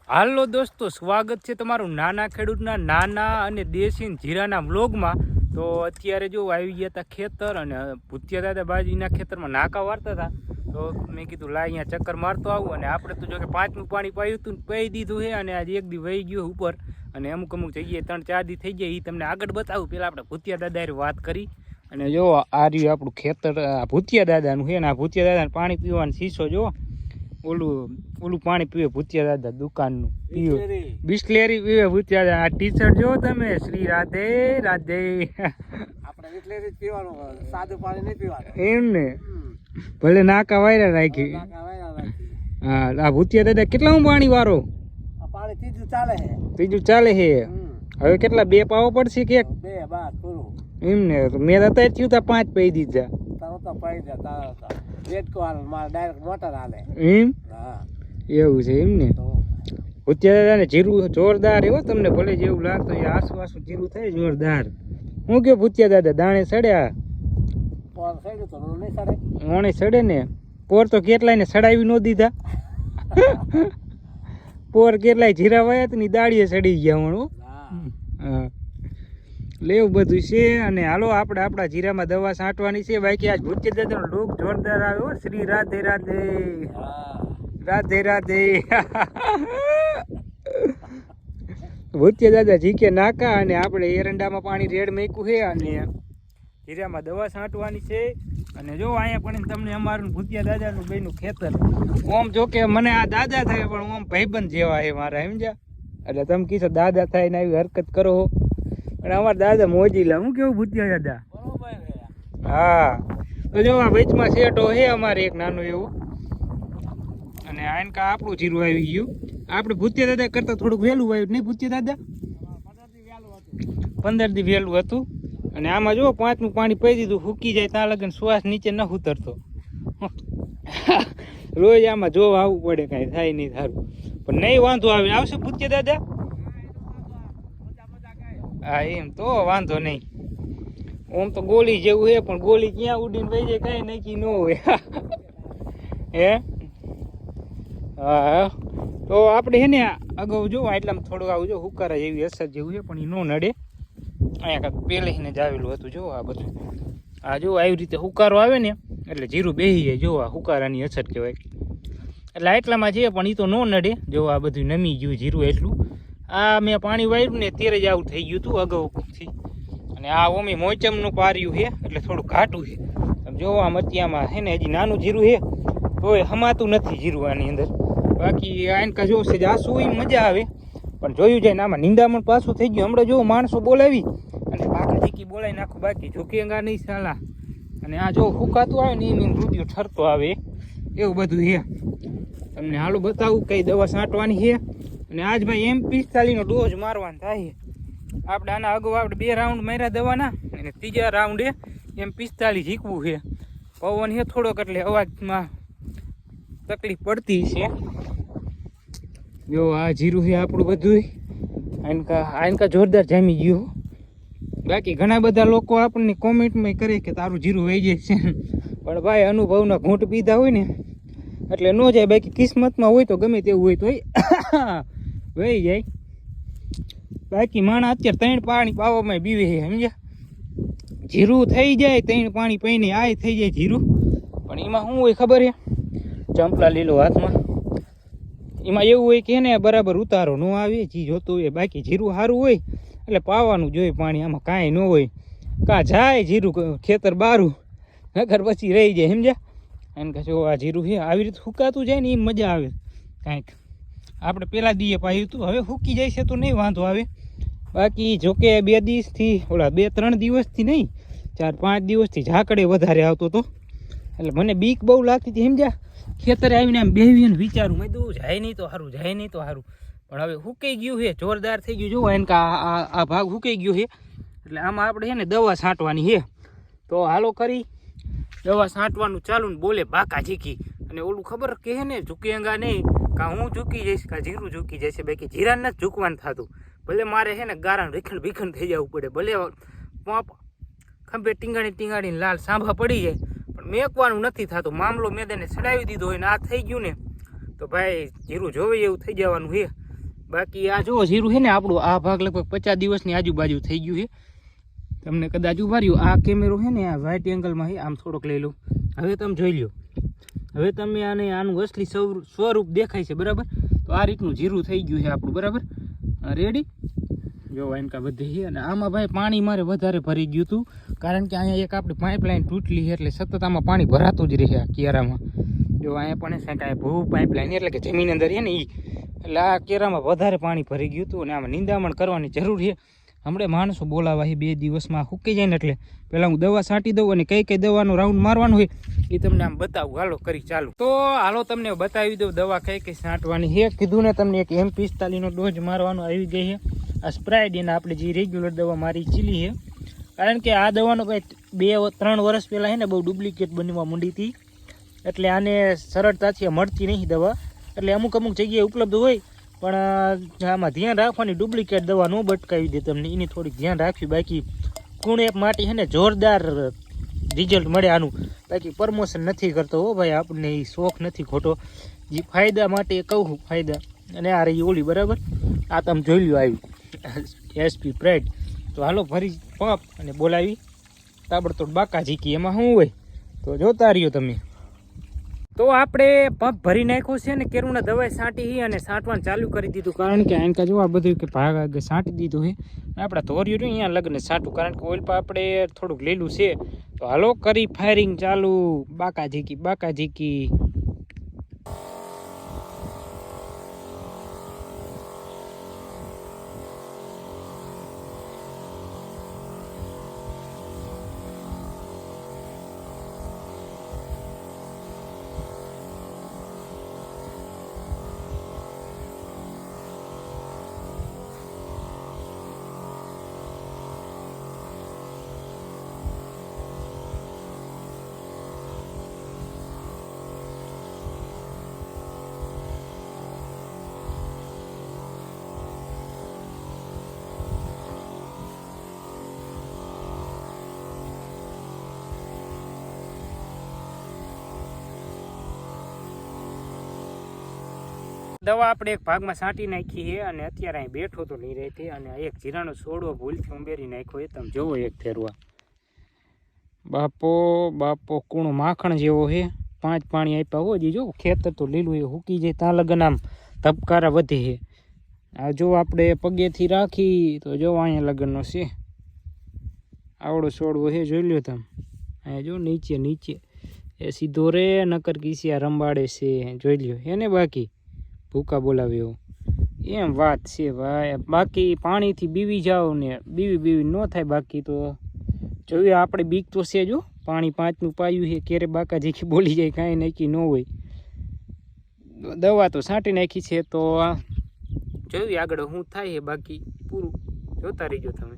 હાલો દોસ્તો, સ્વાગત છે તમારું નાના ખેડૂતના નાના અને દેશી જીરાના વ્લોગમાં। તો અત્યારે જો આવી ગયા હતા ખેતર અને ભૂતિયા દાદા બાજરીના ખેતરમાં નાકા વારતા હતા। તો મેં કીધું લા અહીંયા ચક્કર મારતો આવું। અને આપણે તો જો કે 5મું પાણી પાયું હતું, પાઈ દીધું છે અને આજે એક દી વહી ગયો ઉપર અને અમુક જગ્યાએ 3-4 દી થઈ ગયા। એ તમને આગળ બતાવું। પહેલાં આપણે ભૂતિયા દાદાએ વાત કરી અને જો આ રહ્યું આપણું ખેતર ભૂતિયા દાદાનું છે ને આ ભૂતિયા દાદાને પાણી પીવાનો શીશો જો ઓલું પાણી પીવે ભૂતિયા દાદા દુકાનનું પીવે, બિસ્લેરી પીવે ભૂતિયા દાદા। આ ટી શર્ટ જો તમે, શ્રી રાધે રાધે। આપણે બિસ્લેરી જ પીવાનું, સાદું પાણી નહીં પીવાનું એમ ને, ભલે નાકા વાયરા રાખી। હા, આ ભૂતિયા દાદા કેટલામાં પાણી વારો? આ પાણી ત્રીજું ચાલે છે। ત્રીજું ચાલે છે। હવે કેટલા 2 પાવો પડશે કે 2 બસ પૂરું એમ ને? મેં અત્યારે થયું તા 5 પી દીધા તારો તો પાઈ દે તારો તો લેટકો હાલ માર ડાયરેક્ટ મોટર હાલે એમ। હા એવું છે એમ ને? તો ભૂતિયા દાદાને જીરું જોરદાર એવો, તમને ભલે જેવું લાગતું એ આસુ જીરું થાય જોરદાર। હું કે ભૂતિયા દાદા દાણે સડ્યા? પોર સડ્યું તો નહીં સડે, ઓણે સડે ને પોર તો કેટલાય ને સડાવી ન દીધા। પોર કેટલાય જીરા વાયા ની દાળીએ સડી ગયા હમણાં। હા, લેવું બધું છે। અને હાલો આપણે આપણા જીરામાં દવા છાંટવાની છે। બાકી આજ ભૂતિયા દાદાનો લોક જોરદાર આવ્યો। શ્રી રાધે રાધે રાધે રાધે। ભૂતિયા દાદા જીકે નાકા અને આપણે એરંડામાં પાણી રેડ મૂક્યું છે અને જીરામાં દવા છાંટવાની છે। અને જો અહીંયા પણ તમને અમારું ભૂતિયા દાદાનું બેનું ખેતર ઓમ જો કે મને આ દાદા થાય પણ ઓમ ભાઈબંધ જેવા છે મારા, સમજ્યા? એટલે તમે કીધો દાદા થાય ને આવી હરકત કરો અને અમારા દાદા મોજીલા। હું કેવું ભૂતિયા દાદા? હા, તો જો આ વચમાં શેઠો છે અમારે એક નાનું એવું અને આનકા આપણું જીરું આવી ગયું। આપણે ભૂતિયા દાદા કરતાં થોડુંક વહેલું આવ્યું નહીં ભૂતિયા દાદા? 15 દી વહેલું હતું। અને આમાં જો 5મું પાણી પી દીધું, ફૂકી જાય ત્યાં લગન શ્વાસ નીચે ન ઉતરતો। રોજ આમાં જોવા આવવું પડે, કાંઈ થાય નહીં સારું પણ નહીં વાંધો આવે। આવશે ભૂતિયા દાદા? હા એમ તો વાંધો નહીં। ઓમ તો ગોળી જેવું છે પણ ગોળી ક્યાં ઉડીને વહી જાય કાંઈ નક્કી ન હોય। હે હા, તો આપણે છે ને અગાઉ જો એટલામાં થોડું આવું જો હુકારા જેવી અસર જેવું છે પણ એ ન નડે। અહીંયા કાંઈક પહેલેને જ આવેલું હતું જો આ બધું। આ જો આવી રીતે હુકારો આવે ને એટલે જીરું બેસી જાય। જો આ હુકારાની અસર કહેવાય। એટલે એટલામાં છે પણ એ તો ન નડે। જો આ બધું નમી ગયું જીરું એટલું। આ મેં પાણી વાળ્યું ને ત્યારે જ આવું થઈ ગયું હતું અગાઉથી। અને આ ઓમી મોચમનું પાર્યું છે એટલે થોડું ઘાટું છે। તમે જો આ મતિયામાં છે ને હજી નાનું જીરું છે તોય હમાતું નથી જીરું આની અંદર। બાકી આનકા જો છે આસુ એ મજા આવે પણ જોયું જાય ને આમાં નિંદામણ પાછું થઈ ગયું। હમણાં જો માણસો બોલાવી અને બાકા જીકી બોલાવી નાખું, બાકી ઝૂકેંગા નહીં સાલા। અને આ જો ફૂકાતું આવે ને એમ રૂપિયો ઠરતો આવે એવું બધું છે। તમને હાલું બતાવું કઈ દવા છાંટવાની છે। અને આજ ભાઈ M45નો ડોઝ મારવાનો થાય છે। આપણે આના અગાઉ આપણે 2 રાઉન્ડ માર્યા દવાના અને 3જા રાઉન્ડે M45 ઝીકવું છે। પવન છે થોડોક એટલે અવાજમાં તકલીફ પડતી છે। જો આ જીરું છે આપણું બધું આનકા જોરદાર જામી ગયું। બાકી ઘણા બધા લોકો આપણને કોમેન્ટમાં કરે કે તારું જીરું વહી જાય છે પણ ભાઈ અનુભવના ઘૂંટ પીધા હોય ને એટલે ન જાય। બાકી કિસ્મતમાં હોય તો ગમે તેવું હોય તો વહી જાય। બાકી માણા અત્યારે 3 પાણી પાવામાં બીવે છે, સમજ્યા? જીરું થઈ જાય 3 પાણી પીને આ થઈ જાય જીરું, પણ એમાં શું હોય ખબર છે? ચંપલા લીલો હાથમાં એમાં એવું હોય કે ને બરાબર ઉતારો ન આવે જી જોતું હોય। બાકી જીરું સારું હોય એટલે પાવાનું જોઈએ પાણી, આમાં કાંઈ ન હોય। કાં જાય જીરું ખેતર બારું નગર પછી રહી જાય, સમજ્યા? એમ કે જો આ જીરું છે આવી રીતે ફૂકાતું જાય ને એ મજા આવે કાંઈક। આપણે પહેલા દીએ પાયું હતું, હવે ફૂકી જાય છે તો નહીં વાંધો આવે। બાકી જોકે 2 દિવસથી ઓલા 2-3 દિવસથી નહીં 4-5 દિવસથી ઝાકડે વધારે આવતો હતો એટલે મને બીક બહુ લાગતી હતી, સમજ્યા? ખેતરે આવીને આમ બેહીને વિચારું મેં કીધું જાય નહીં તો સારું, જાય નહીં તો સારું, પણ હવે હુકાઈ ગયું છે, જોરદાર થઈ ગયું। જો એને આ ભાગ હુકાઈ ગયો છે એટલે આમાં આપણે છે ને દવા છાંટવાની છે। તો હાલો કરી દવા છાંટવાનું ચાલુ ને બોલે બાકા ઝીકી અને ઓલું ખબર કહે ને ઝૂકેંગા નહીં, કાં હું ઝૂકી જઈશ કાં જીરું ઝૂકી જશે। બાકી જીરાને નથી ઝૂકવાનું થતું। ભલે મારે છે ને ગારાને રીખણ ભીખણ થઈ જવું પડે, ભલે ખંભે ટીંગાડીને લાલ સાંભા પડી જાય પણ મેકવાનું નથી થતું। મામલો મેદાને ચડાવી દીધો હોય ને આ થઈ ગયું ને તો ભાઈ જીરું જોવે એવું થઈ જવાનું છે। બાકી આ જો જીરું છે ને આપણું આ ભાગ લગભગ 50 દિવસની આજુબાજુ થઈ ગયું છે. તમને કદાચ ઉભાર્યું આ કેમેરો છે ને આ વ્હાઇટ એંગલમાં છે, આમ થોડોક લઈ લો. હવે તમે જોઈ લો, હવે તમે આનું અસલી સ્વરૂપ દેખાય છે બરાબર. તો આ રીતનું જીરું થઈ ગયું છે આપણું બરાબર. રેડી જો વાનકા બધી છે. અને આમાં ભાઈ પાણી મારે વધારે ભરી ગયું હતું, કારણ કે અહીંયા એક આપણી પાઇપલાઇન તૂટલી છે, એટલે સતત આમાં પાણી ભરાતું જ રહે આ કેરામાં. જો અહીંયા પણ છે કાંઈ ભૂ પાઇપલાઇન એટલે કે જમીન અંદર છે ને એ, એટલે આ કેરામાં વધારે પાણી ભરી ગયું હતું. અને આમાં નિંદામણ કરવાની જરૂર છે. હમણાં માણસો બોલાવા છે 2 દિવસમાં સુકી જાય ને, એટલે પહેલાં હું દવા છાંટી દઉં અને કઈ દવાનો રાઉન્ડ મારવાનો હોય એ તમને આમ બતાવું. હાલો કરી ચાલુ. તો હાલો તમને બતાવી દઉં દવા કઈ છાંટવાની છે. કીધું ને તમને એક M45 ડોઝ મારવાનો આવી ગઈ છે. આ સ્પ્રાઇડ એને આપણે જે રેગ્યુલર દવા મારી ચીલી છે, કારણ કે આ દવાનો ભાઈ 2-3 વર્ષ પહેલાં છે ને બહુ ડુપ્લિકેટ બનવા માંડી હતી, એટલે આને સરળતાથી મળતી નહીં દવા. એટલે અમુક જગ્યાએ ઉપલબ્ધ હોય, પણ આમાં ધ્યાન રાખવાની ડુપ્લિકેટ દવા ન બટકાવી દે તમને, એની થોડીક ધ્યાન રાખવી. બાકી કુણ એક માટી છે ને જોરદાર રિઝલ્ટ મળે આનું. બાકી પ્રમોશન નથી કરતો હો ભાઈ, આપણને એ શોખ નથી ખોટો. જે ફાયદા માટે કહું ફાયદા. અને આ રહી ઓલી બરાબર, આ તમે જોઈ લ્યો આવ્યું SP પ્રાઇડ. તો હાલો ફરી પંપ અને બોલાવી તાબડતોડ બાકા ઝીકી. એમાં શું હોય તો જોતા રહ્યો તમે. તો આપણે પંપ ભરી નાખ્યો છે ને કેરુના દવાઈ છાંટી અને છાંટવાનું ચાલુ કરી દીધું, કારણ કે આંકા જો આ બધું કે ભાગ આગળ છાંટી દીધું છે. આપણે ધોર્યું રહ્યું અહીંયા લગ્ન છાંટું, કારણ કે ઓઇલ પર આપણે થોડુંક લીલું છે. તો હાલો કરી ફાયરિંગ ચાલુ. બાકા ઝીકી. દવા આપણે એક ભાગમાં છાંટી નાખી છે, અને અત્યારે અહીં બેઠો તો નહીં રહેતી. અને એક જીરાનો છોડવો ભૂલથી ઉંબેરી નાખ્યો એ તમે જોવો એક ફેરવા. બાપો કૂણો માખણ જેવો છે. 5 પાણી આપ્યા હો જી. જો ખેતર તો લીલું એ સૂકી જાય ત્યાં લગન આમ ધબકારા વધે છે. આ જો આપણે પગેથી રાખી તો જો અહીંયા લગનનો છે, આવડો છોડવો છે. જોઈ લો તમે અહીંયા જો નીચે એ સીધો રે નકર કીસિયા રંબાડે છે. જોઈ લ્યો એને બાકી ભૂકા બોલાવ્યો એમ વાત છે ભાઈ. બાકી પાણીથી બીવી જાઓ ને બીવી ન થાય. બાકી તો જોઈએ આપણે બીક તો છે. જો પાણી 5નું પાયું છે, ક્યારે બાકા ઝીકી બોલી જાય કાંઈ નાખી ન હોય. દવા તો છાંટી નાખી છે, તો જોઈએ આગળ શું થાય છે. બાકી પૂરું જોતા રહીજો તમે.